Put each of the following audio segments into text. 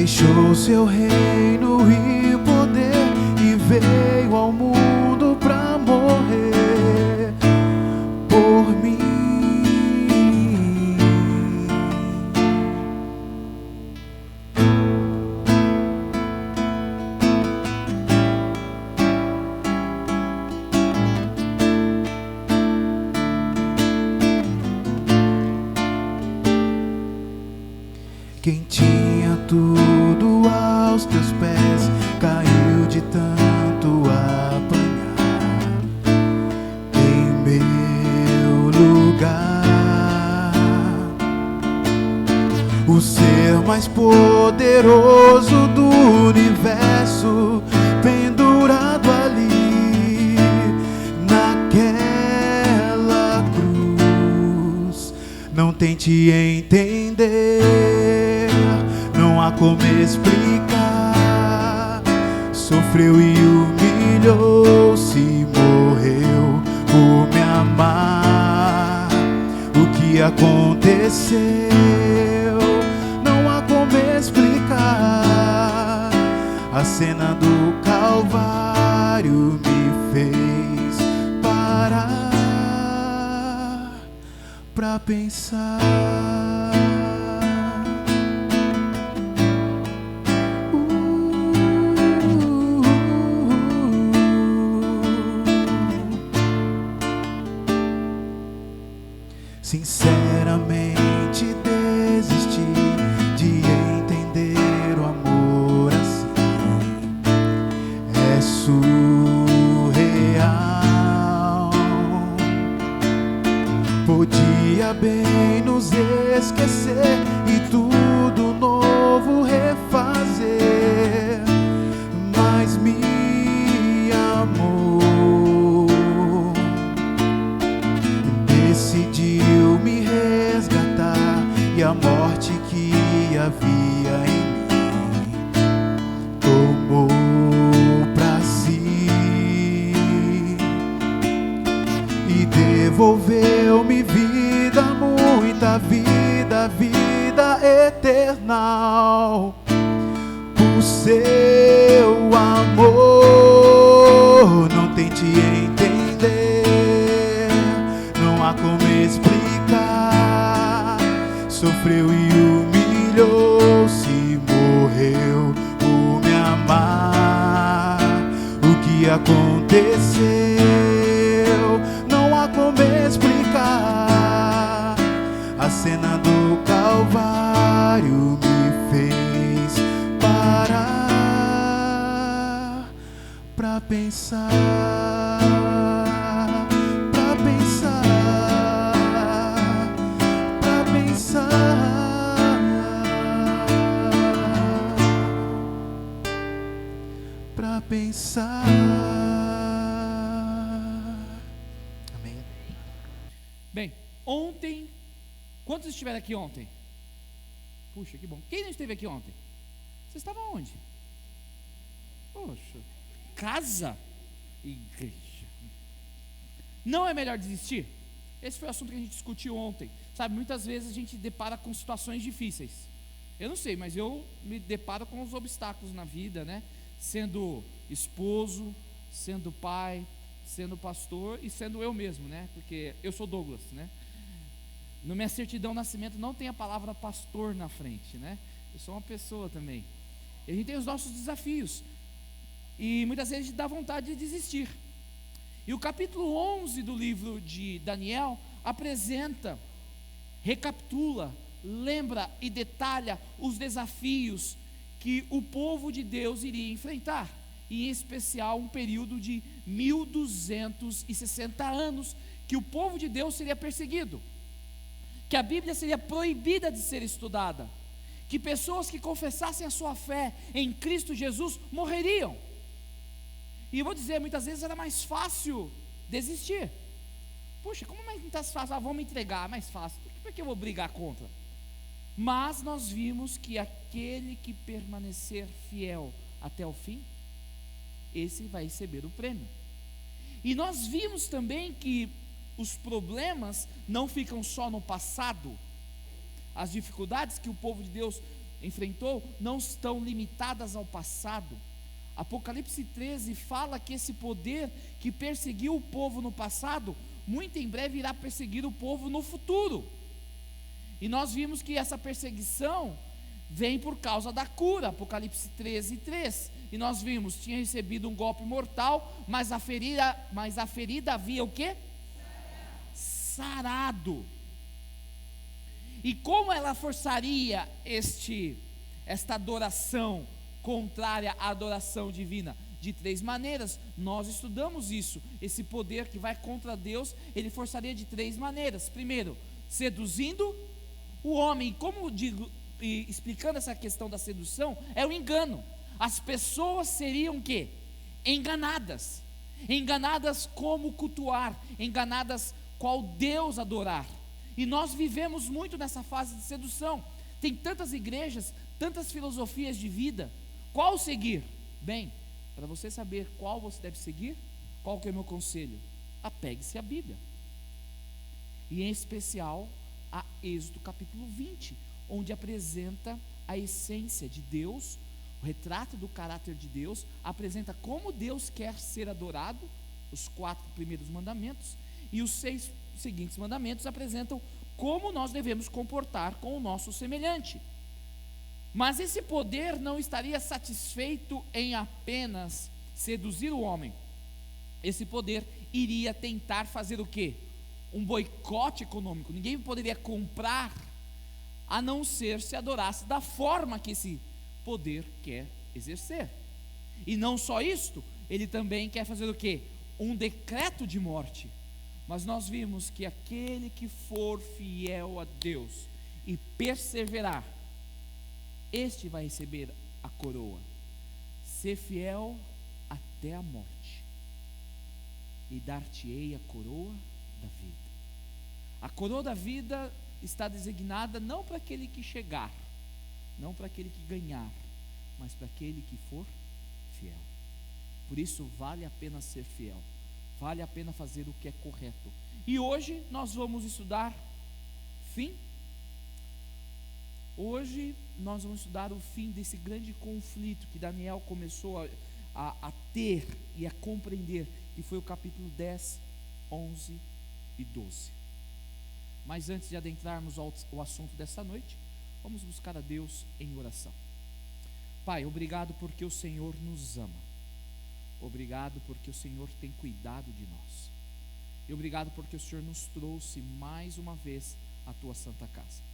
deixou seu reino e poder e veio ao mundo pra morrer por mim. Quem tinha tudo aos teus pés caiu de tanto apanhar em meu lugar. O ser mais poderoso do universo pendurado ali naquela cruz. Não tente entender, não há como explicar. Sofreu e humilhou-se, morreu por me amar. O que aconteceu? Não há como explicar. A cena do Calvário me fez parar pra pensar. Sinceramente desisti de entender o amor assim. É surreal. Podia bem nos esquecer e tudo novo refazer, mas me amou, decidiu me resgatar, e a morte que havia em mim tomou pra si e devolveu-me vida, muita vida, vida eterna. Por seu amor, não tente entender, não há como explicar. Sofreu e humilhou-se, morreu por me amar. O que aconteceu? Não há como explicar. A cena do Calvário me fez parar pra pensar, pra pensar, pra pensar, pra pensar. Amém. Bem, ontem, quantos estiveram aqui ontem? Puxa, que bom. Quem não esteve aqui ontem? Você estava onde? Poxa, casa, igreja. Não é melhor desistir? Esse foi o assunto que a gente discutiu ontem. Sabe, muitas vezes a gente depara com situações difíceis. Eu não sei, mas eu me deparo com os obstáculos na vida, né? Sendo esposo, sendo pai, sendo pastor e sendo eu mesmo, né? Porque eu sou Douglas, né? Na minha certidão de nascimento não tem a palavra pastor na frente, né? Eu sou uma pessoa também. E a gente tem os nossos desafios. E muitas vezes a gente dá vontade de desistir. E o capítulo 11 do livro de Daniel apresenta, recapitula, lembra e detalha os desafios que o povo de Deus iria enfrentar. E em especial um período de 1260 anos que o povo de Deus seria perseguido, que a Bíblia seria proibida de ser estudada, que pessoas que confessassem a sua fé em Cristo Jesus morreriam. E eu vou dizer, muitas vezes era mais fácil desistir. Puxa, como mais fácil? Vamos entregar, mais fácil. Por que eu vou brigar contra? Mas nós vimos que aquele que permanecer fiel até o fim, esse vai receber o prêmio. E nós vimos também que os problemas não ficam só no passado. As dificuldades que o povo de Deus enfrentou não estão limitadas ao passado. Apocalipse 13 fala que esse poder que perseguiu o povo no passado, muito em breve irá perseguir o povo no futuro. E nós vimos que essa perseguição vem por causa da cura, Apocalipse 13:3. E nós vimos, tinha recebido um golpe mortal, mas a ferida havia o quê? Sarado. E como ela forçaria esta adoração contrária à adoração divina? De 3 maneiras. Nós estudamos isso. Esse poder que vai contra Deus, ele forçaria de 3 maneiras. Primeiro, seduzindo o homem. Como digo, explicando essa questão da sedução, é o engano. As pessoas seriam o quê? Enganadas. Enganadas como cultuar, enganadas qual Deus adorar. E nós vivemos muito nessa fase de sedução. Tem tantas igrejas, tantas filosofias de vida. Qual seguir? Bem, para você saber qual você deve seguir, qual que é o meu conselho? Apegue-se à Bíblia. E em especial a Êxodo capítulo 20, onde apresenta a essência de Deus, o retrato do caráter de Deus, apresenta como Deus quer ser adorado, os 4 primeiros mandamentos, e os 6 seguintes mandamentos apresentam como nós devemos comportar com o nosso semelhante. Mas esse poder não estaria satisfeito em apenas seduzir o homem. Esse poder iria tentar fazer o quê? Um boicote econômico. Ninguém poderia comprar, a não ser se adorasse da forma que esse poder quer exercer. E não só isto, ele também quer fazer o quê? Um decreto de morte. Mas nós vimos que aquele que for fiel a Deus e perseverar, este vai receber a coroa. Ser fiel até a morte, e dar-te-ei a coroa da vida. A coroa da vida está designada não para aquele que chegar, não para aquele que ganhar, mas para aquele que for fiel. Por isso vale a pena ser fiel, vale a pena fazer o que é correto. E hoje nós vamos estudar fim. Hoje nós vamos estudar o fim desse grande conflito que Daniel começou a ter e a compreender, que foi o capítulo 10, 11 e 12. Mas antes de adentrarmos ao assunto dessa noite, vamos buscar a Deus em oração. Pai, obrigado porque o Senhor nos ama. Obrigado porque o Senhor tem cuidado de nós. E obrigado porque o Senhor nos trouxe mais uma vez à tua santa casa.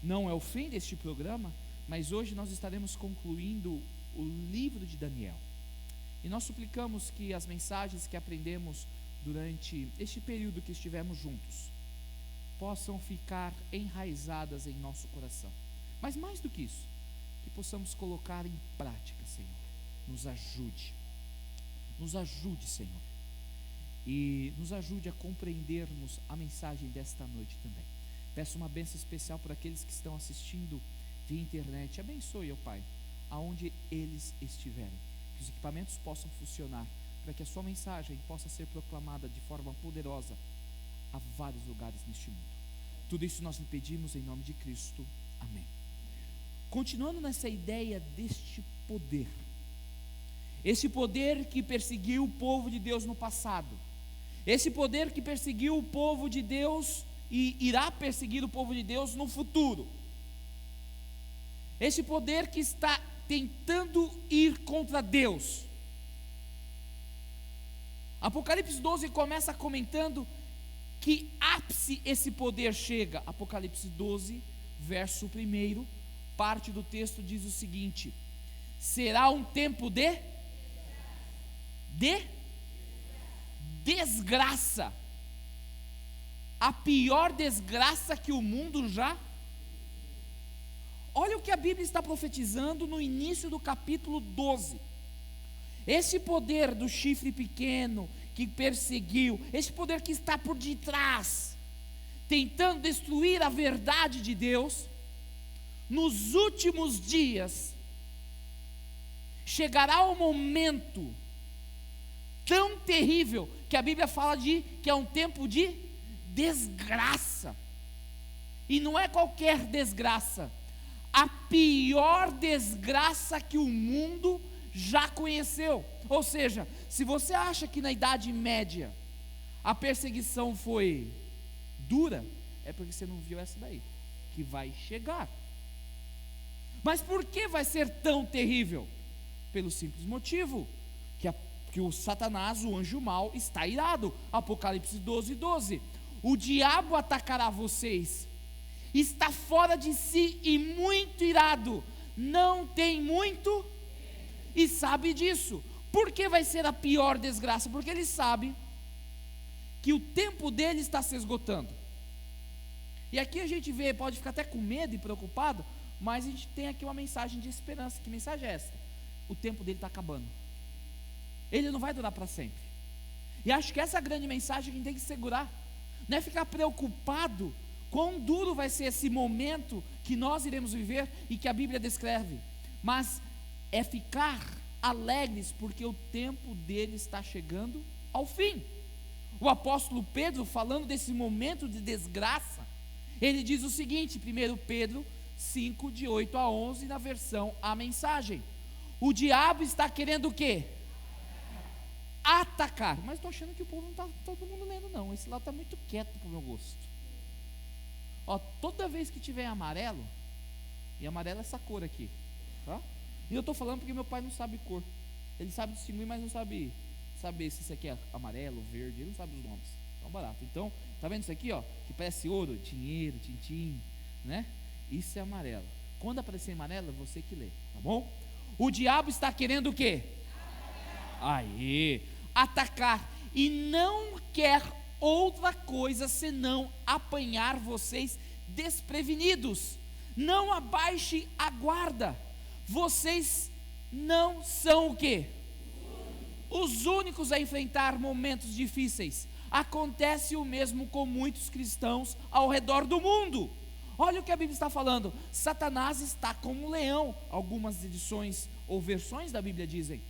Não é o fim deste programa, mas hoje nós estaremos concluindo o livro de Daniel. E nós suplicamos que as mensagens que aprendemos durante este período que estivemos juntos possam ficar enraizadas em nosso coração. Mas mais do que isso, que possamos colocar em prática, Senhor. Nos ajude, Senhor. E nos ajude a compreendermos a mensagem desta noite também. Peço uma bênção especial para aqueles que estão assistindo via internet. Abençoe, ó Pai, aonde eles estiverem. Que os equipamentos possam funcionar, para que a sua mensagem possa ser proclamada de forma poderosa a vários lugares neste mundo. Tudo isso nós lhe pedimos em nome de Cristo. Amém. Continuando nessa ideia deste poder. Esse poder que perseguiu o povo de Deus no passado. Esse poder que perseguiu o povo de Deus e irá perseguir o povo de Deus no futuro. Esse poder que está tentando ir contra Deus. Apocalipse 12 começa comentando que ápice esse poder chega. Apocalipse 12, verso 1, parte do texto diz o seguinte: será um tempo de desgraça, a pior desgraça que o mundo já. Olha o que a Bíblia está profetizando no início do capítulo 12. Esse poder do chifre pequeno que perseguiu, esse poder que está por detrás, tentando destruir a verdade de Deus, nos últimos dias chegará o momento tão terrível que a Bíblia fala que é um tempo de desgraça. E não é qualquer desgraça. a pior desgraça que o mundo já conheceu. Ou seja, se você acha que na Idade Média a perseguição foi dura, é porque você não viu essa daí, que vai chegar. Mas por que vai ser tão terrível? Pelo simples motivo que o Satanás, o anjo mau, está irado. Apocalipse 12:12. O diabo atacará vocês, está fora de si e muito irado, não tem muito e sabe disso. Por que vai ser a pior desgraça? Porque ele sabe que o tempo dele está se esgotando. E aqui a gente vê, pode ficar até com medo e preocupado, mas a gente tem aqui uma mensagem de esperança. Que mensagem é essa? O tempo dele está acabando, ele não vai durar para sempre. E acho que essa é a grande mensagem que a gente tem que segurar. Não é ficar preocupado quão duro vai ser esse momento que nós iremos viver e que a Bíblia descreve, mas é ficar alegres porque o tempo dele está chegando ao fim. O apóstolo Pedro, falando desse momento de desgraça, ele diz o seguinte, 1 Pedro 5, de 8 a 11, na versão A Mensagem: o diabo está querendo o quê? Atacar. Mas estou achando que o povo não está todo mundo lendo não, esse lado está muito quieto para o meu gosto. Ó, toda vez que tiver amarelo, e amarelo é essa cor aqui, tá? E eu estou falando porque meu pai não sabe cor, ele sabe distinguir, mas não sabe saber se isso aqui é amarelo, verde, ele não sabe os nomes, é um barato. Então, tá vendo isso aqui, ó, que parece ouro, dinheiro, tintim, né? Isso é amarelo. Quando aparecer amarelo, é você que lê, tá bom? O diabo está querendo o quê? Aí, atacar, e não quer outra coisa senão apanhar vocês desprevenidos. Não abaixe a guarda. Vocês não são o quê? Os únicos a enfrentar momentos difíceis. Acontece o mesmo com muitos cristãos ao redor do mundo. Olha o que a Bíblia está falando. Satanás está como um leão. Algumas edições ou versões da Bíblia dizem,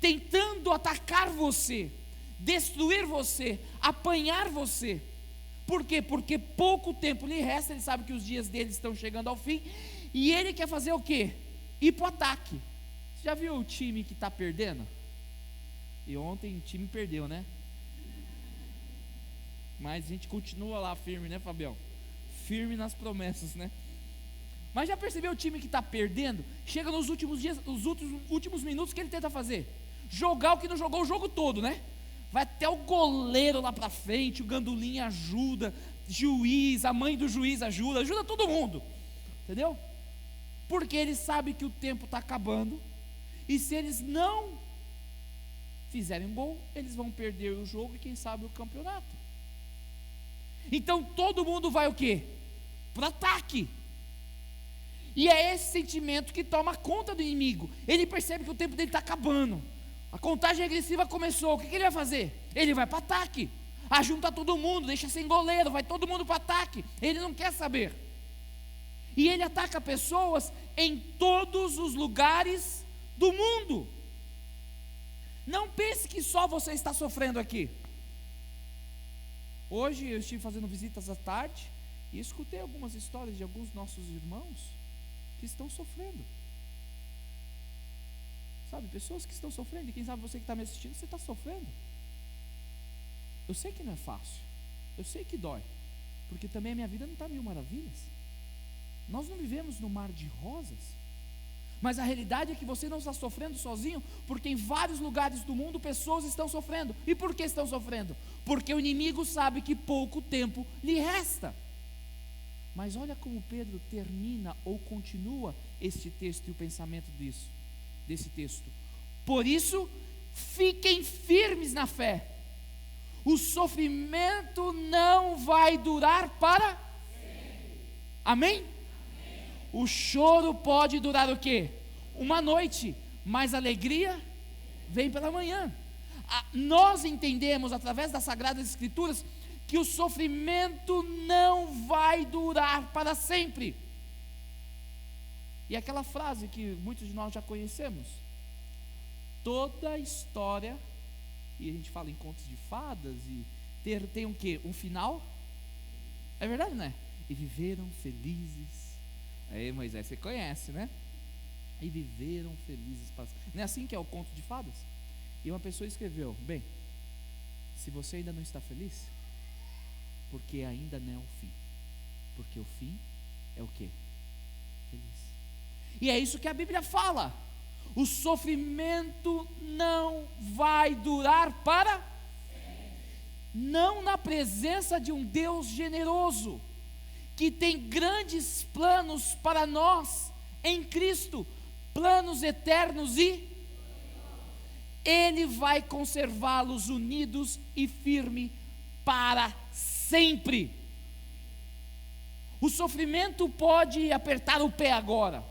tentando atacar você, destruir você, apanhar você. Por quê? Porque pouco tempo lhe resta. Ele sabe que os dias dele estão chegando ao fim, e ele quer fazer o quê? Ir para o ataque. Você já viu o time que está perdendo? E ontem o time perdeu, né? Mas a gente continua lá firme, né, Fabião? Firme nas promessas, né? Mas já percebeu o time que está perdendo? Chega nos últimos dias, os últimos minutos, que ele tenta fazer? Jogar o que não jogou o jogo todo, né? Vai até o goleiro lá para frente, o Gandulim ajuda, juiz, a mãe do juiz ajuda todo mundo, entendeu? Porque ele sabe que o tempo está acabando, e se eles não fizerem gol, eles vão perder o jogo e quem sabe o campeonato. Então todo mundo vai o quê? Para o ataque. E é esse sentimento que toma conta do inimigo. Ele percebe que o tempo dele está acabando, a contagem regressiva começou. O que ele vai fazer? Ele vai para o ataque, ajunta todo mundo, deixa sem goleiro, vai todo mundo para o ataque. Ele não quer saber. E ele ataca pessoas em todos os lugares do mundo. Não pense que só você está sofrendo aqui. Hoje eu estive fazendo visitas à tarde e escutei algumas histórias de alguns nossos irmãos que estão sofrendo. Sabe, pessoas que estão sofrendo, e quem sabe você que está me assistindo, você está sofrendo. Eu sei que não é fácil, eu sei que dói, porque também a minha vida não está mil maravilhas. Nós não vivemos no mar de rosas, mas a realidade é que você não está sofrendo sozinho, porque em vários lugares do mundo pessoas estão sofrendo. E por que estão sofrendo? Porque o inimigo sabe que pouco tempo lhe resta. Mas olha como Pedro termina ou continua este texto e o pensamento desse texto. Por isso, fiquem firmes na fé. O sofrimento não vai durar para sempre. Amém? O choro pode durar o quê? Uma noite, mas a alegria vem pela manhã. Nós entendemos através das Sagradas Escrituras que o sofrimento não vai durar para sempre. E aquela frase que muitos de nós já conhecemos: toda a história, e a gente fala em contos de fadas, e tem um quê? Um final? É verdade, não é? E viveram felizes Aí, Moisés, você conhece, né? E viveram felizes para sempre. Não é assim que é o conto de fadas? E uma pessoa escreveu: bem, se você ainda não está feliz, porque ainda não é o fim. Porque o fim é o quê? Feliz. E é isso que a Bíblia fala. O sofrimento não vai durar para sempre. Não na presença de um Deus generoso, que tem grandes planos para nós em Cristo, planos eternos, e Ele vai conservá-los unidos e firmes para sempre. O sofrimento pode apertar o pé agora,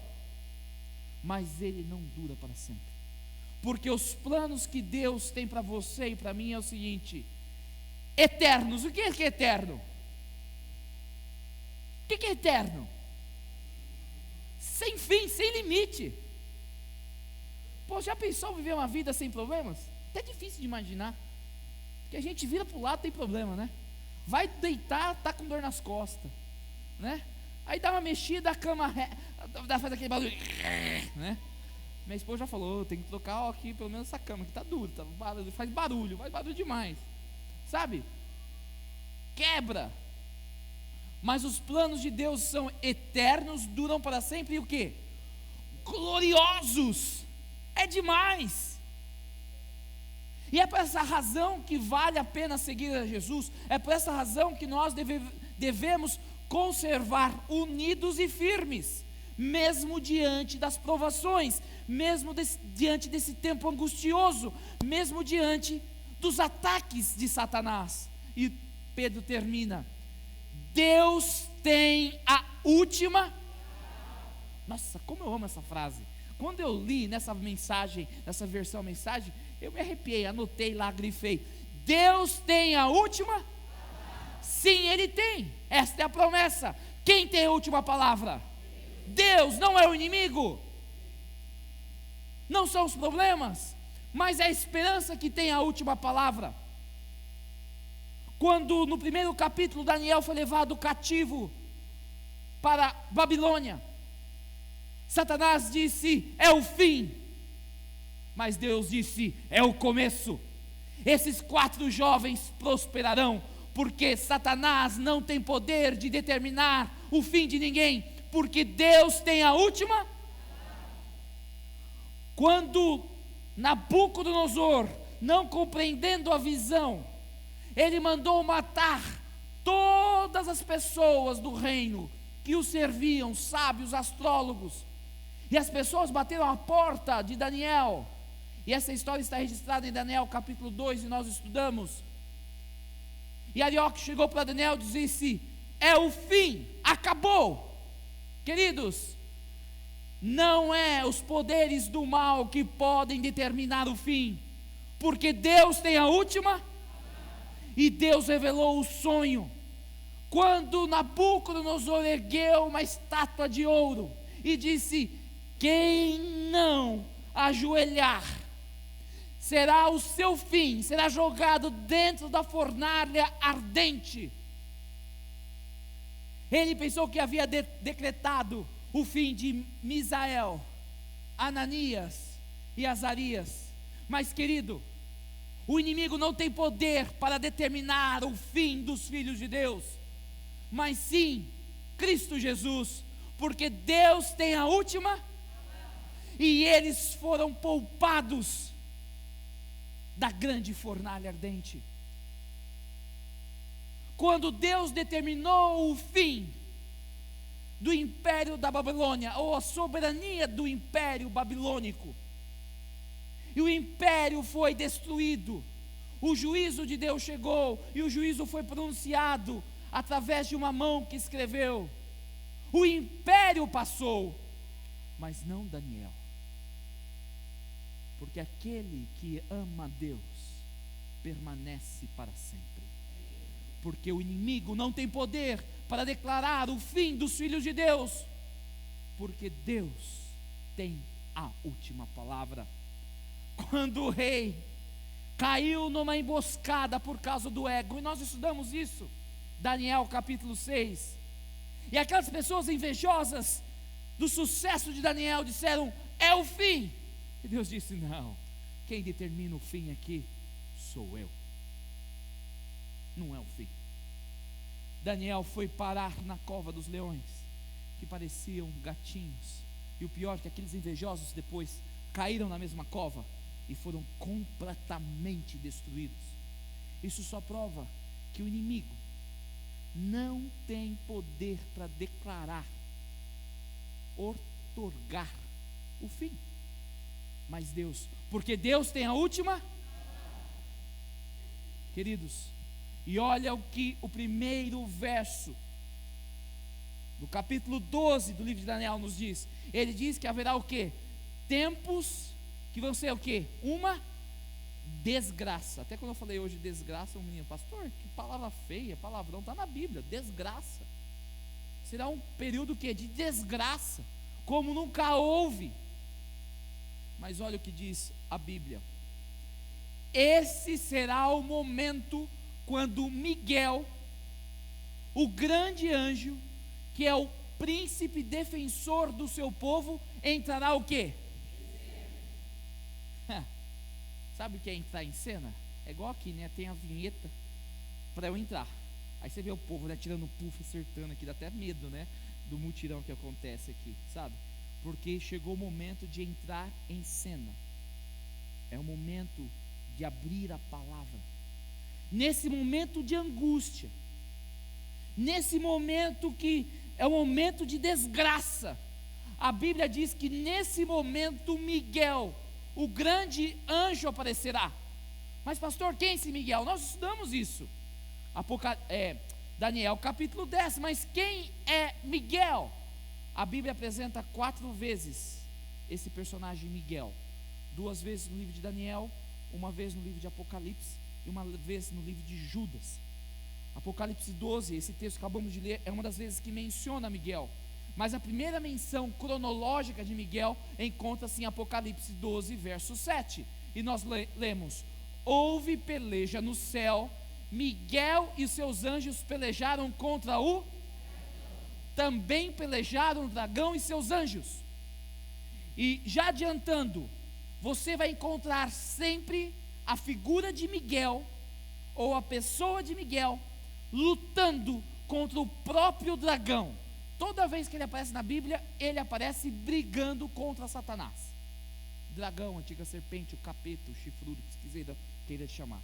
mas ele não dura para sempre, porque os planos que Deus tem para você e para mim é o seguinte: eternos. O que é eterno? O que é eterno? Sem fim, sem limite. Pô, já pensou viver uma vida sem problemas? Até difícil de imaginar, porque a gente vira para o lado, tem problema, né? Vai deitar, tá com dor nas costas, né? Aí dá uma mexida, a cama faz aquele barulho, né? Minha esposa já falou: tem que trocar aqui pelo menos essa cama que tá dura, faz barulho demais, sabe? Quebra. Mas os planos de Deus são eternos, duram para sempre, e o que? Gloriosos. É demais. E é por essa razão que vale a pena seguir a Jesus. É por essa razão que nós devemos conservar unidos e firmes, mesmo diante das provações, mesmo diante desse tempo angustioso, mesmo diante dos ataques de Satanás. E Pedro termina: Deus tem a última. Nossa, como eu amo essa frase. Quando eu li nessa mensagem, nessa versão mensagem, eu me arrepiei, anotei lá, grifei: Deus tem a última? Sim, Ele tem. Esta é a promessa. Quem tem a última palavra? Deus. Não é o inimigo, não são os problemas, mas é a esperança que tem a última palavra. Quando no primeiro capítulo Daniel foi levado cativo para Babilônia, Satanás disse: é o fim, mas Deus disse: é o começo. Esses 4 jovens prosperarão, porque Satanás não tem poder de determinar o fim de ninguém, porque Deus tem a última. Quando Nabucodonosor, não compreendendo a visão, ele mandou matar todas as pessoas do reino que o serviam, sábios, astrólogos, e as pessoas bateram a porta de Daniel, e essa história está registrada em Daniel capítulo 2, e nós estudamos. E Arioque chegou para Daniel e disse: é o fim, acabou. Queridos, não é os poderes do mal que podem determinar o fim, porque Deus tem a última. E Deus revelou o sonho, quando Nabucodonosor ergueu uma estátua de ouro e disse: quem não ajoelhar, será o seu fim, será jogado dentro da fornalha ardente. Ele pensou que havia decretado o fim de Misael, Ananias e Azarias, mas querido, o inimigo não tem poder para determinar o fim dos filhos de Deus, mas sim Cristo Jesus, porque Deus tem a última, e eles foram poupados da grande fornalha ardente. Quando Deus determinou o fim do império da Babilônia, ou a soberania do império babilônico, e o império foi destruído, o juízo de Deus chegou, e o juízo foi pronunciado através de uma mão que escreveu. O império passou, mas não Daniel, porque aquele que ama Deus permanece para sempre, porque o inimigo não tem poder para declarar o fim dos filhos de Deus, porque Deus tem a última palavra. Quando o rei caiu numa emboscada por causa do ego, e nós estudamos isso, Daniel capítulo 6, e aquelas pessoas invejosas do sucesso de Daniel, disseram: é o fim. E Deus disse: não, quem determina o fim aqui sou eu, não é o fim. Daniel foi parar na cova dos leões, que pareciam gatinhos, e o pior é que aqueles invejosos depois caíram na mesma cova e foram completamente destruídos. Isso só prova que o inimigo não tem poder para declarar, outorgar o fim, mas Deus, porque Deus tem a última. Queridos, e olha o que o primeiro verso do capítulo 12 do livro de Daniel nos diz. Ele diz que haverá o quê? Tempos que vão ser o quê? Uma desgraça. Até quando eu falei hoje desgraça, um menino: pastor, que palavra feia, palavrão, está na Bíblia, desgraça. Será um período que de desgraça, como nunca houve. Mas olha o que diz a Bíblia: esse será o momento quando Miguel, o grande anjo, que é o príncipe defensor do seu povo, entrará o quê? Sabe o que é entrar em cena? É igual aqui, né? Tem a vinheta para eu entrar. Aí você vê o povo, né, tirando puff, acertando aqui, dá até medo, né? Do mutirão que acontece aqui, sabe? Porque chegou o momento de entrar em cena. É o momento de abrir a palavra. Nesse momento de angústia, nesse momento que é um momento de desgraça, a Bíblia diz que nesse momento Miguel, o grande anjo, aparecerá. Mas pastor, quem é esse Miguel? Nós estudamos isso, Daniel capítulo 10. Mas quem é Miguel? A Bíblia apresenta 4 vezes esse personagem Miguel. 2 vezes no livro de Daniel, 1 vez no livro de Apocalipse e 1 vez no livro de Judas. Apocalipse 12, esse texto que acabamos de ler, é uma das vezes que menciona Miguel. Mas a primeira menção cronológica de Miguel encontra-se em Apocalipse 12, verso 7. E nós lemos: houve peleja no céu, Miguel e seus anjos pelejaram contra o... também pelejaram o dragão e seus anjos. E já adiantando, você vai encontrar sempre a figura de Miguel, ou a pessoa de Miguel, lutando contra o próprio dragão. Toda vez que ele aparece na Bíblia, ele aparece brigando contra Satanás. Dragão, antiga serpente, o capeta, o chifrudo, que você queira chamar.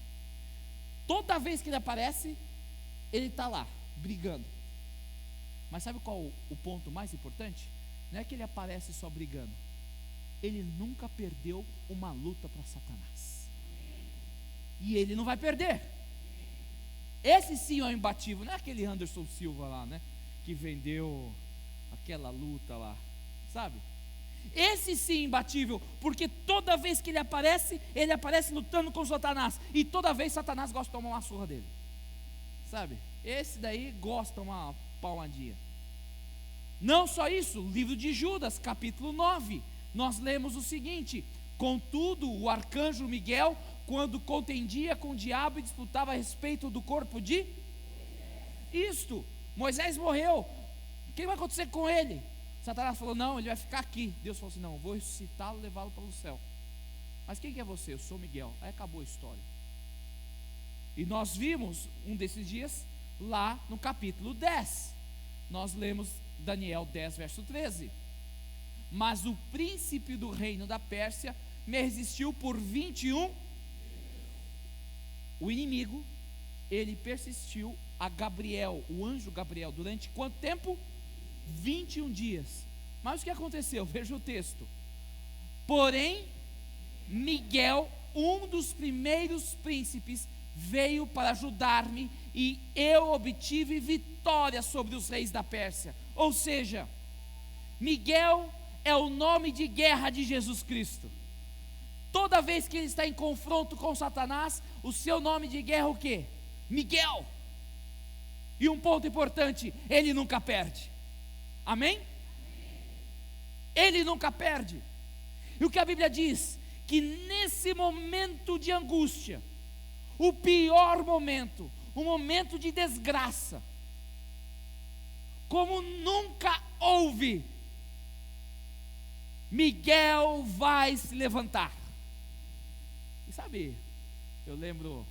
Toda vez que ele aparece, ele está lá, brigando. Mas sabe qual o ponto mais importante? Não é que ele aparece só brigando. Ele nunca perdeu uma luta para Satanás. E ele não vai perder. Esse sim é o imbatível. Não é aquele Anderson Silva lá, né? Que vendeu aquela luta lá, sabe? Esse sim imbatível, porque toda vez que ele aparece lutando com Satanás. E toda vez Satanás gosta de tomar uma surra dele, sabe? Esse daí gosta de uma palmadinha. Não só isso, livro de Judas, capítulo 9, nós lemos o seguinte: contudo, o arcanjo Miguel, quando contendia com o diabo e disputava a respeito do corpo de isto, Moisés morreu, o que vai acontecer com ele? Satanás falou: não, ele vai ficar aqui. Deus falou assim: não, vou ressuscitá-lo e levá-lo para o céu. Mas quem que é você? Eu sou Miguel. Aí acabou a história. E nós vimos um desses dias lá no capítulo 10. Nós lemos Daniel 10, verso 13. Mas o príncipe do reino da Pérsia me resistiu por 21. O inimigo, ele persistiu a Gabriel, o anjo Gabriel, durante quanto tempo? 21 dias. Mas o que aconteceu? Veja o texto. Porém, Miguel, um dos primeiros príncipes, veio para ajudar-me, e eu obtive vitória sobre os reis da Pérsia. Ou seja, Miguel é o nome de guerra de Jesus Cristo. Toda vez que ele está em confronto com Satanás, o seu nome de guerra é o quê? Miguel. E um ponto importante: ele nunca perde. Amém? Ele nunca perde. E o que a Bíblia diz? Que nesse momento de angústia, o pior momento, o momento de desgraça, como nunca houve, Miguel vai se levantar. E sabe, eu lembro,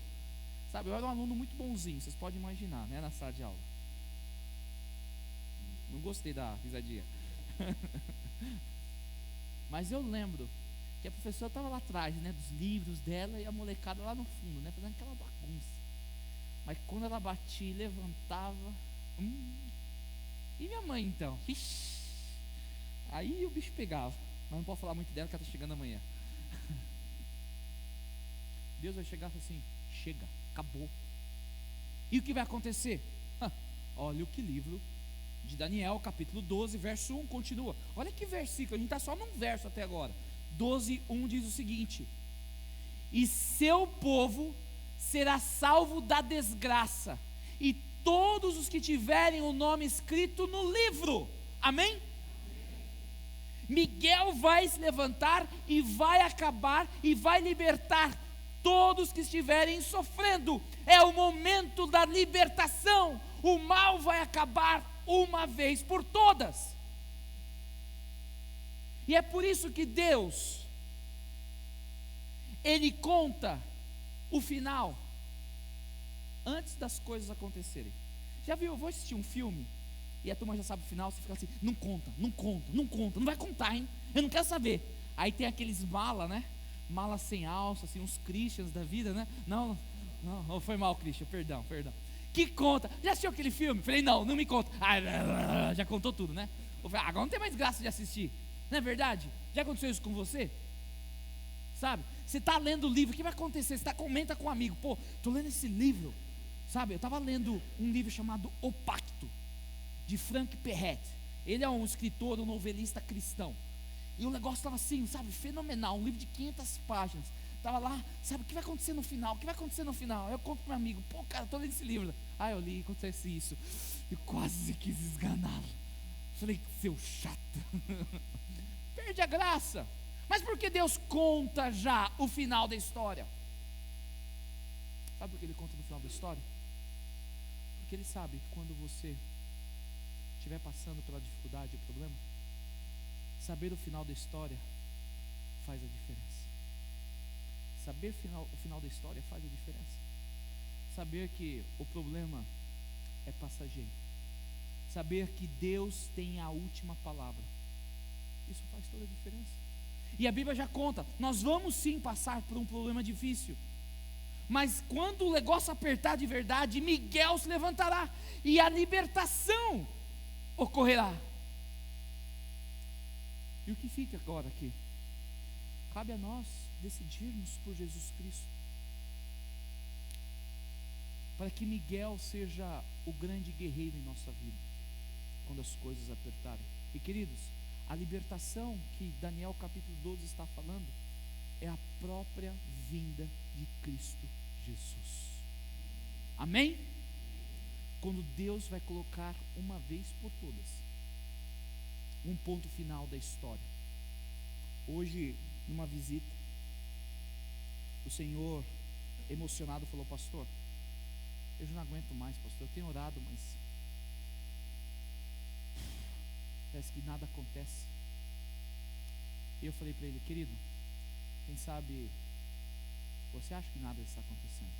eu era um aluno muito bonzinho, vocês podem imaginar, né, na sala de aula. Não gostei da risadinha. Mas eu lembro que a professora estava lá atrás, né, dos livros dela, e a molecada lá no fundo, né, fazendo aquela bagunça. Mas quando ela batia e levantava, e minha mãe então? Ixi, aí o bicho pegava. Mas não posso falar muito dela, que ela está chegando amanhã. Deus vai chegar e falar assim: chega, acabou. E o que vai acontecer? Olha o que livro de Daniel, capítulo 12, verso 1, continua. Olha que versículo, a gente está só num verso até agora. 12, 1 diz o seguinte: e seu povo será salvo da desgraça, e todos os que tiverem o nome escrito no livro. Amém? Miguel vai se levantar e vai acabar e vai libertar todos que estiverem sofrendo. É o momento da libertação. O mal vai acabar uma vez por todas. E é por isso que Deus, Ele conta o final antes das coisas acontecerem. Já viu? Eu vou assistir um filme e a turma já sabe o final, você fica assim: não conta, não conta, não conta, não vai contar, hein? Eu não quero saber. Aí tem aqueles mala, né? Mala sem alça, assim, uns Christians da vida, né? Não, foi mal, Christian, perdão. Que conta. Já assistiu aquele filme? Falei: não me conta. Já contou tudo, né? Eu falei: agora não tem mais graça de assistir. Não é verdade? Já aconteceu isso com você? Sabe? Você está lendo o livro, o que vai acontecer? Você comenta com um amigo: pô, estou lendo esse livro. Sabe, eu estava lendo um livro chamado O Pacto, de Frank Perret. Ele é um escritor, um novelista cristão. E o negócio estava assim, sabe, fenomenal. Um livro de 500 páginas. Estava lá, sabe, o que vai acontecer no final? O que vai acontecer no final? Eu conto para meu amigo: pô, cara, estou lendo esse livro. Ah, eu li, acontece isso. Eu quase quis esganá-lo. Falei: seu chato. Perde a graça. Mas por que Deus conta já o final da história? Sabe por que Ele conta no final da história? Porque Ele sabe que quando você estiver passando pela dificuldade e problema, saber o final da história faz a diferença. Saber o final da história faz a diferença. Saber que o problema é passageiro. Saber que Deus tem a última palavra. Isso faz toda a diferença. E a Bíblia já conta: nós vamos sim passar por um problema difícil, mas quando o negócio apertar de verdade, Miguel se levantará e a libertação ocorrerá. E o que fica agora aqui? Cabe a nós decidirmos por Jesus Cristo, para que Miguel seja o grande guerreiro em nossa vida, quando as coisas apertarem. E queridos, a libertação que Daniel capítulo 12 está falando é a própria vinda de Cristo Jesus. Amém? Quando Deus vai colocar uma vez por todas um ponto final da história. Hoje, numa visita, o Senhor, emocionado, falou: pastor, eu já não aguento mais, pastor, eu tenho orado, mas parece que nada acontece. E eu falei para ele: querido, quem sabe você acha que nada está acontecendo,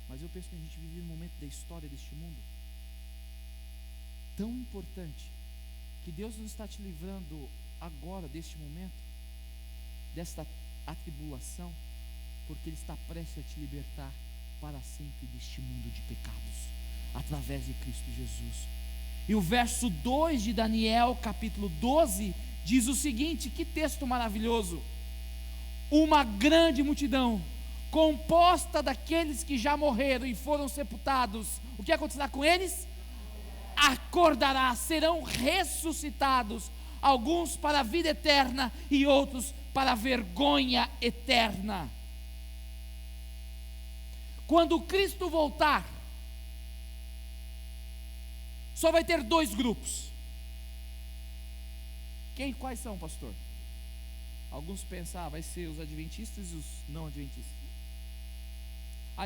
mas eu penso que a gente vive um momento da história deste mundo tão importante, que Deus não está te livrando agora deste momento, desta atribulação, porque Ele está prestes a te libertar para sempre deste mundo de pecados, através de Cristo Jesus. E o verso 2 de Daniel capítulo 12 diz o seguinte: que texto maravilhoso! Uma grande multidão, composta daqueles que já morreram e foram sepultados, o que acontecerá com eles? Acordará, serão ressuscitados, alguns para a vida eterna e outros para a vergonha eterna. Quando Cristo voltar, só vai ter dois grupos. Quais são, pastor? Alguns pensam: vai ser os adventistas e os não adventistas.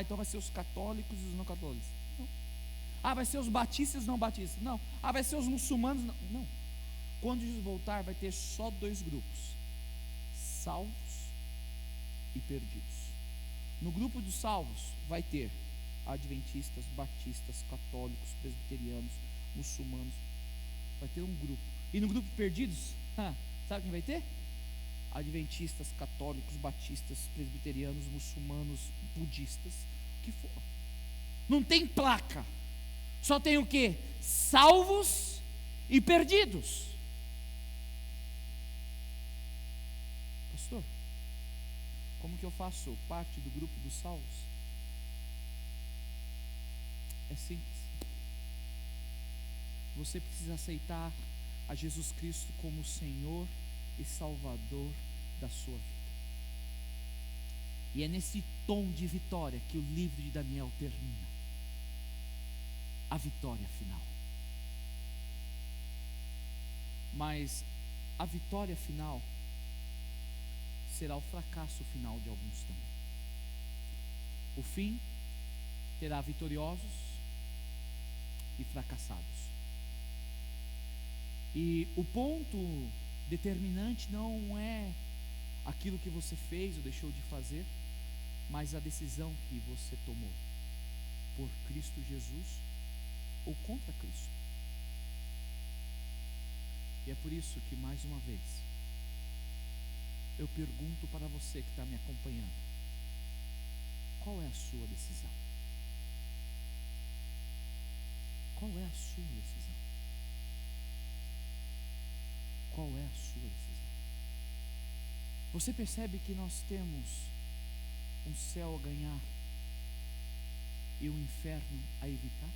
Então vai ser os católicos e os não católicos. Não. Vai ser os batistas e os não batistas. Não. Vai ser os muçulmanos. Não. Quando Jesus voltar, vai ter só dois grupos: salvos e perdidos. No grupo dos salvos vai ter adventistas, batistas, católicos, presbiterianos, muçulmanos. Vai ter um grupo. E no grupo perdidos, sabe quem vai ter? Adventistas, católicos, batistas, presbiterianos, muçulmanos, budistas, o que for. Não tem placa. Só tem o quê? Salvos e perdidos. Pastor, como que eu faço parte do grupo dos salvos? É simples. Você precisa aceitar a Jesus Cristo como Senhor e Salvador da sua vida. E é nesse tom de vitória que o livro de Daniel termina. A vitória final. Mas a vitória final será o fracasso final de alguns também. O fim terá vitoriosos e fracassados. E o ponto determinante não é aquilo que você fez ou deixou de fazer, mas a decisão que você tomou por Cristo Jesus ou contra Cristo. E é por isso que, mais uma vez, eu pergunto para você que está me acompanhando: qual é a sua decisão? Qual é a sua decisão? Qual é a sua decisão? Você percebe que nós temos um céu a ganhar e um inferno a evitar?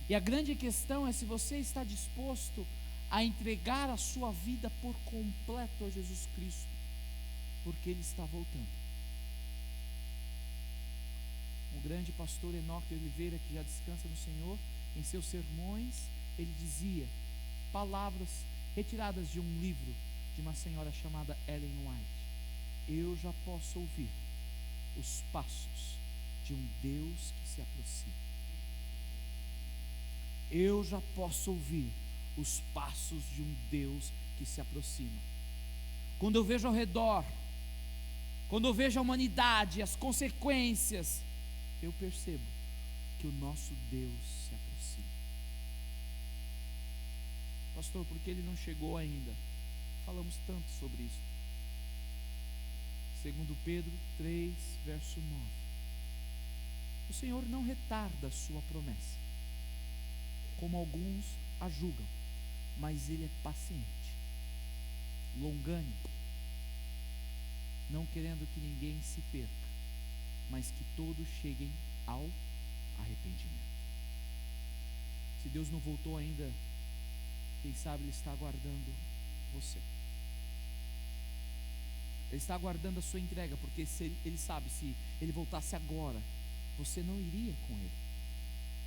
E a grande questão é se você está disposto a entregar a sua vida por completo a Jesus Cristo, porque Ele está voltando. O grande pastor Enoque Oliveira, que já descansa no Senhor, em seus sermões, ele dizia palavras retiradas de um livro de uma senhora chamada Ellen White: eu já posso ouvir os passos de um Deus que se aproxima. Eu já posso ouvir os passos de um Deus que se aproxima. Quando eu vejo ao redor, quando eu vejo a humanidade, as consequências, eu percebo que o nosso Deus se aproxima. Pastor, por que Ele não chegou ainda? Falamos tanto sobre isso. Segundo Pedro 3, verso 9. O Senhor não retarda a sua promessa, como alguns a julgam, mas Ele é paciente, longânimo, não querendo que ninguém se perca, mas que todos cheguem ao arrependimento. Se Deus não voltou ainda, quem sabe Ele está aguardando você. Ele está aguardando a sua entrega, porque Ele sabe, se Ele voltasse agora, você não iria com Ele.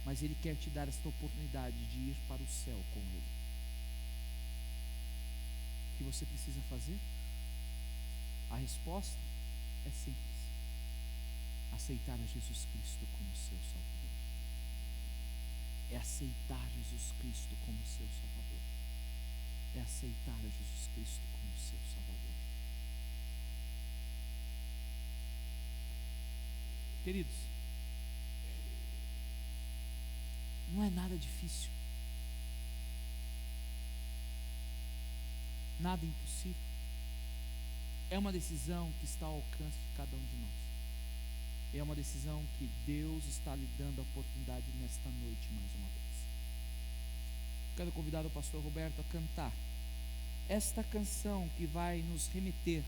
Mas Ele quer te dar esta oportunidade de ir para o céu com Ele. O que você precisa fazer? A resposta é simples: aceitar a Jesus Cristo como seu Salvador. É aceitar Jesus Cristo como seu Salvador. É aceitar a Jesus Cristo como seu Salvador. Queridos, não é nada difícil, nada impossível. É uma decisão que está ao alcance de cada um de nós. É uma decisão que Deus está lhe dando a oportunidade nesta noite mais uma vez. Quero convidar o pastor Roberto a cantar esta canção que vai nos remeter,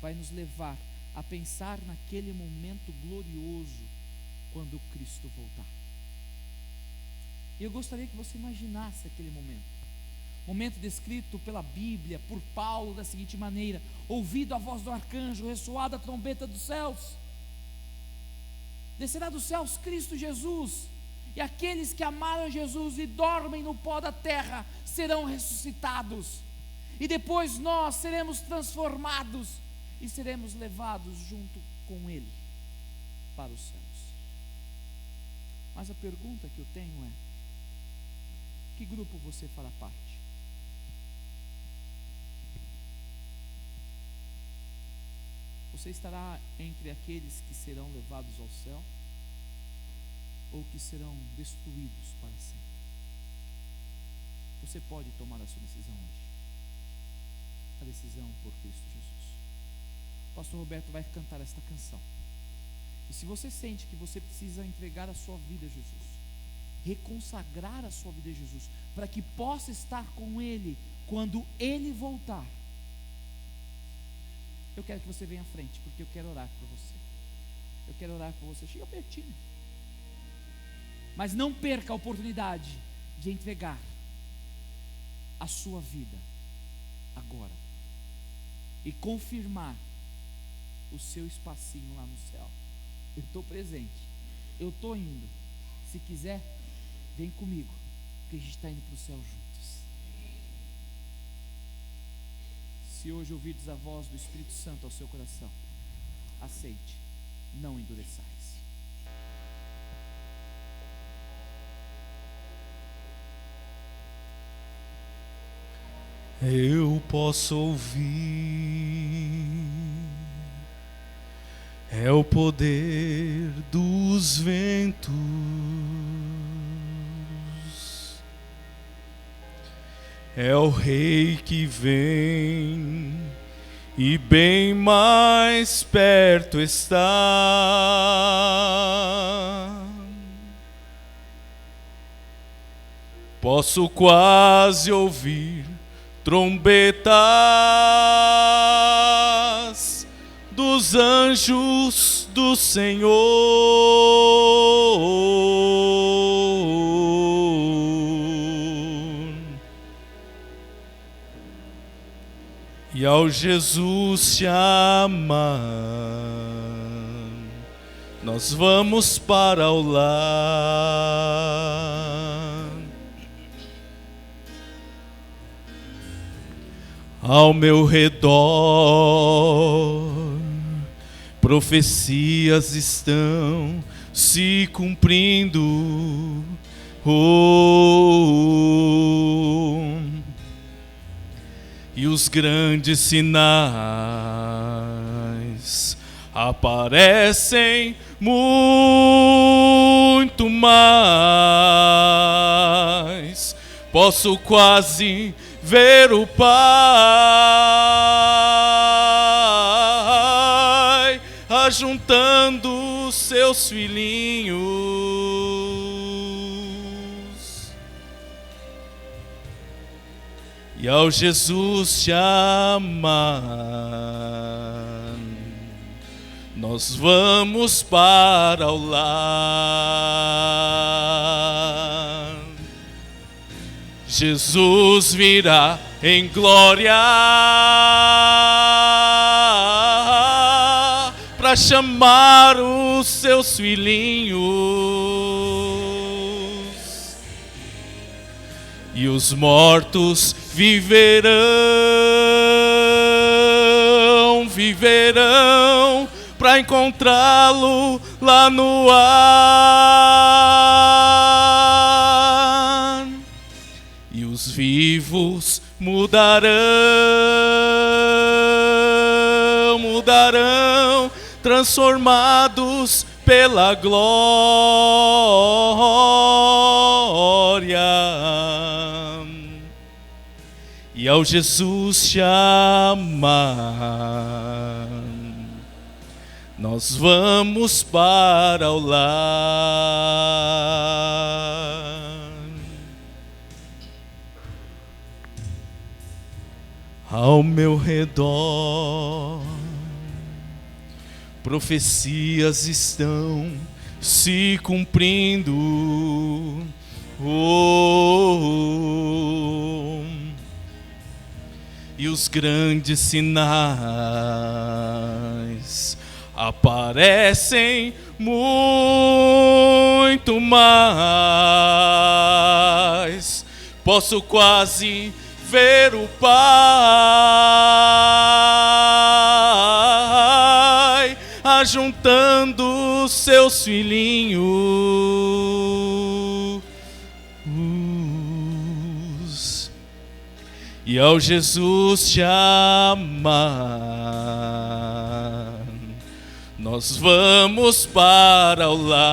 vai nos levar a pensar naquele momento glorioso quando Cristo voltar. E eu gostaria que você imaginasse aquele momento descrito pela Bíblia, por Paulo, da seguinte maneira: ouvido a voz do arcanjo, ressoada a trombeta dos céus, descerá dos céus Cristo Jesus, e aqueles que amaram Jesus e dormem no pó da terra serão ressuscitados, e depois nós seremos transformados e seremos levados junto com Ele para os céus. Mas a pergunta que eu tenho é: que grupo você fará parte? Você estará entre aqueles que serão levados ao céu ou que serão destruídos para sempre? Você pode tomar a sua decisão hoje. A decisão por Cristo Jesus. O pastor Roberto vai cantar esta canção. E se você sente que você precisa entregar a sua vida a Jesus, reconsagrar a sua vida a Jesus, para que possa estar com Ele quando Ele voltar, eu quero que você venha à frente, porque eu quero orar por você. Eu quero orar por você. Chega pertinho. Mas não perca a oportunidade de entregar a sua vida agora e confirmar o seu espacinho lá no céu. Eu estou presente, eu estou indo. Se quiser, vem comigo, porque a gente está indo para o céu juntos. Se hoje ouvirdes a voz do Espírito Santo ao seu coração, aceite, não endureçais. Eu posso ouvir, é o poder dos ventos, é o Rei que vem e bem mais perto está. Posso quase ouvir trombetas dos anjos do Senhor, e ao Jesus chamar, nós vamos para o lar. Ao meu redor, profecias estão se cumprindo. E os grandes sinais aparecem muito mais. Posso quase ver o Pai ajuntando seus filhinhos, e ao Jesus chamar, nós vamos para o lar. Jesus virá em glória para chamar os seus filhinhos, e os mortos viverão para encontrá-lo lá no ar. E os vivos mudarão, transformados pela glória. E ao Jesus chamar, nós vamos para o lar. Ao meu redor, profecias estão se cumprindo. E os grandes sinais aparecem muito mais. Posso quase ver o Pai ajuntando seus filhinhos, e ao Jesus chamar, nós vamos para o lar.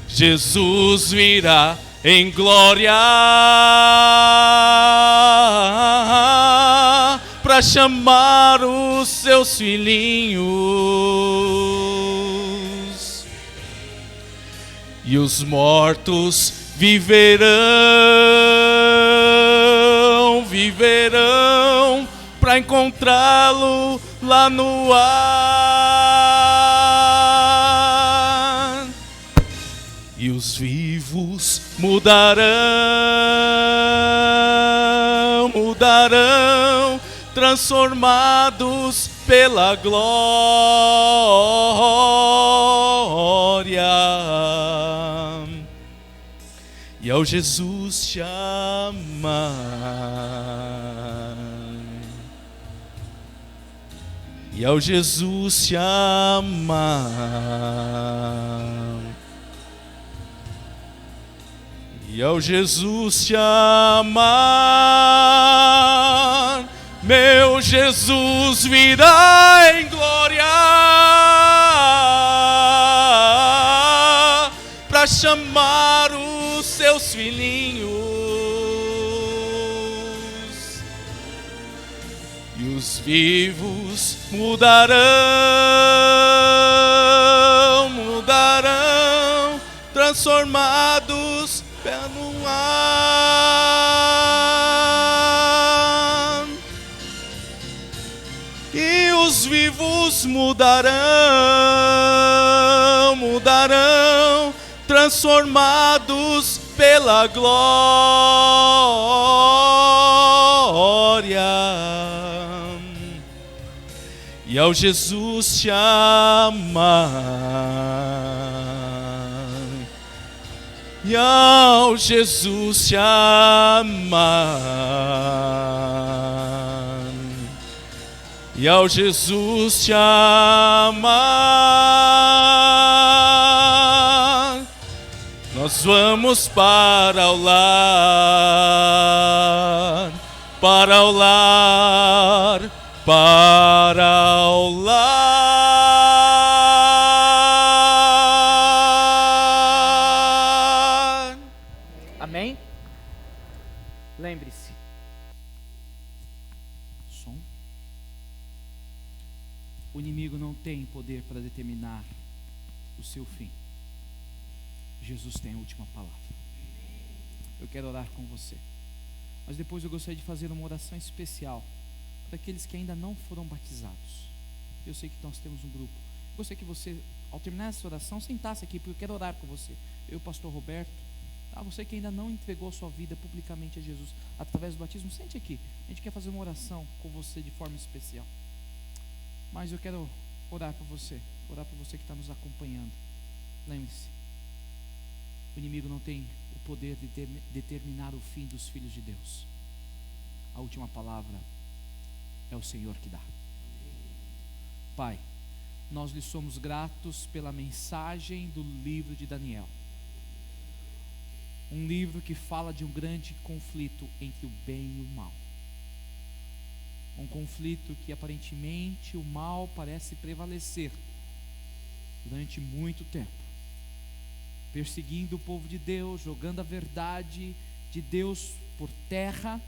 Jesus virá em glória para chamar os seus filhinhos, e os mortos viverão para encontrá-lo lá no ar. E os vivos mudarão, transformados pela glória. E ao Jesus te amar, e ao Jesus te amar, e ao Jesus te amar, meu Jesus virá em glória para chamar os seus filhinhos, e os vivos mudarão, transformados pelo ar. E os vivos mudarão, transformados pela glória. E ao Jesus te amar, e ao Jesus te amar, e ao Jesus te amar, nós vamos para o lar, para o lar, para o lar. Amém? Lembre-se. Som. O inimigo não tem poder para determinar o seu fim. Jesus tem a última palavra. Eu quero orar com você, mas depois eu gostaria de fazer uma oração especial para aqueles que ainda não foram batizados. Eu sei que nós temos um grupo. Eu gostaria que você, ao terminar essa oração, sentasse aqui, porque eu quero orar com você. Eu, pastor Roberto, tá? Você que ainda não entregou a sua vida publicamente a Jesus através do batismo, sente aqui. A gente quer fazer uma oração com você de forma especial. Mas eu quero orar por você que está nos acompanhando. Lembre-se, o inimigo não tem o poder de determinar o fim dos filhos de Deus. A última palavra é o Senhor que dá. Pai, nós lhe somos gratos pela mensagem do livro de Daniel. Um livro que fala de um grande conflito entre o bem e o mal. Um conflito que aparentemente o mal parece prevalecer durante muito tempo, perseguindo o povo de Deus, jogando a verdade de Deus por terra,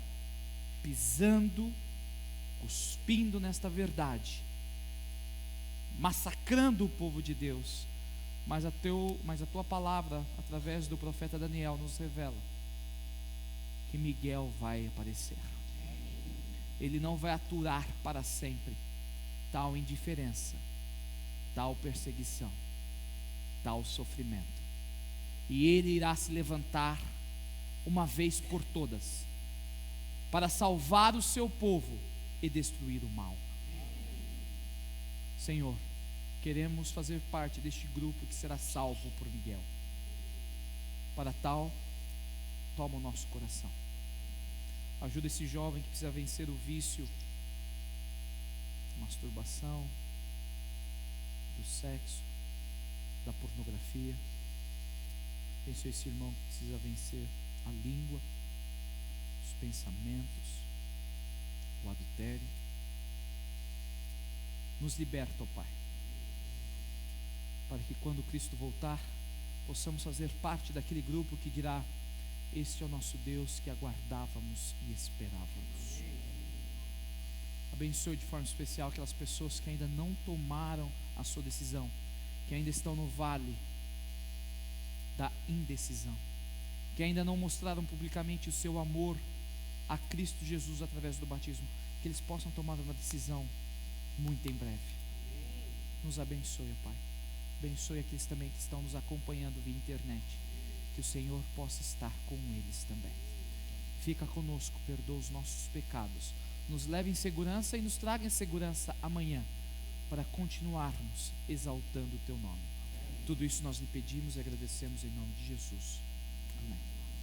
pisando, cuspindo nesta verdade, massacrando o povo de Deus. Mas a tua palavra, através do profeta Daniel, nos revela que Miguel vai aparecer. Ele não vai aturar para sempre tal indiferença, tal perseguição, tal sofrimento. E ele irá se levantar uma vez por todas para salvar o seu povo e destruir o mal. Senhor, queremos fazer parte deste grupo que será salvo por Miguel. Para tal, toma o nosso coração. Ajuda esse jovem que precisa vencer o vício, masturbação, do sexo, da pornografia. Abençoe esse irmão que precisa vencer a língua, os pensamentos, o adultério. Nos liberta, ó Pai, para que quando Cristo voltar, possamos fazer parte daquele grupo que dirá: este é o nosso Deus que aguardávamos e esperávamos. Abençoe de forma especial aquelas pessoas que ainda não tomaram a sua decisão, que ainda estão no vale da indecisão, que ainda não mostraram publicamente o seu amor a Cristo Jesus através do batismo, que eles possam tomar uma decisão muito em breve. Nos abençoe, Pai. Abençoe aqueles também que estão nos acompanhando via internet, que o Senhor possa estar com eles também. Fica conosco, perdoa os nossos pecados, nos leve em segurança e nos traga em segurança amanhã, para continuarmos exaltando o Teu nome. Tudo isso nós lhe pedimos e agradecemos em nome de Jesus. Amém.